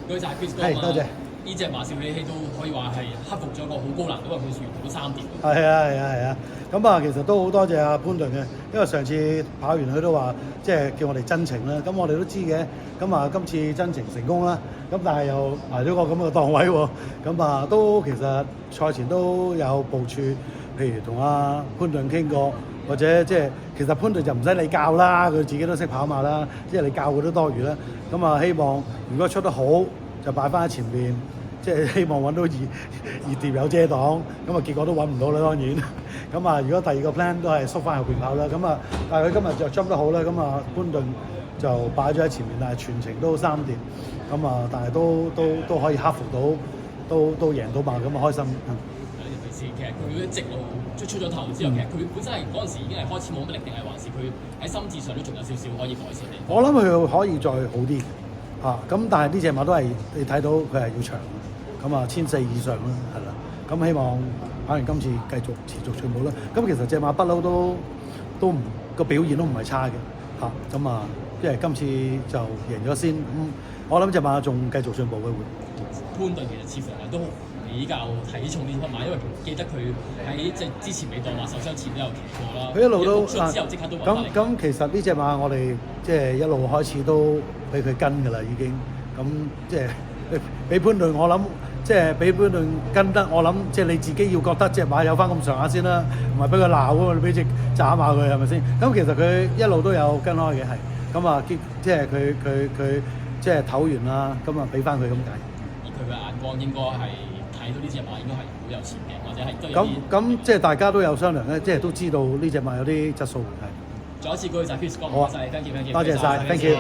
多謝 Chris 哥係多謝。呢隻馬少喜氣都可以話係克服咗一個好高難度，因為佢完成咗3碟。係啊。咁啊，其實都好多謝阿潘頓嘅，因為上次跑完佢都話，即係叫我哋真情啦。咁我哋都知嘅。咁啊，今次真情成功啦。咁但係又埋咗個咁嘅檔位喎。咁啊，都其實賽前都有部署，譬如同阿潘頓傾過，或者即係其實潘頓就唔使你教啦，佢自己都識跑馬啦，即係你教佢都多餘啦。咁啊，希望如果出得好，就擺翻喺前面。即係希望揾到二碟有遮擋，咁啊結果都揾唔到啦，當然。咁啊，如果第二個 plan 都係縮翻後邊跑啦，咁啊，但係佢今日就 jump 得好啦，咁啊潘頓就擺咗喺前面，但係全程都3碟，咁啊，但係都可以克服到，都贏到馬，咁啊開心。尤其是其實佢一直路出咗頭之後，其實佢本身係嗰陣時已經係開始冇乜力，定係還是佢喺心智上都仲有少少可以改善嘅？我諗佢可以再好啲嚇，咁但係呢隻馬都係你睇到佢係要長。咁啊，1400以上啦，係啦。咁希望跑完今次繼續持續進步啦。咁其實隻馬不嬲都唔個表現都唔係差嘅嚇。咁啊，因為今次就贏咗先。我諗隻馬仲繼續進步嘅會。潘頓其實似乎係都比較睇重呢匹馬，因為記得佢喺即係之前未當馬受傷前都有騎過啦。佢一路都之後即刻都揾咁其實呢隻馬我哋即係一路開始都俾佢跟㗎啦，已經。咁即係俾潘頓，我諗。即係俾潘頓跟得，我諗即係你自己要覺得隻馬有翻咁上下先啦，唔係俾佢鬧啊嘛，你俾隻斬下佢係咪先？咁其實佢一路都有跟開嘅係，咁啊即係佢即係唞完啦，咁啊俾翻佢咁解。而佢嘅眼光應該係睇到呢隻馬應該係好有前景，或者係都有咁即係大家都有商量咧，即係都知道呢隻馬有啲質素係。再一次多謝 Chris 哥，唔該晒，thank you，多謝晒，thank you。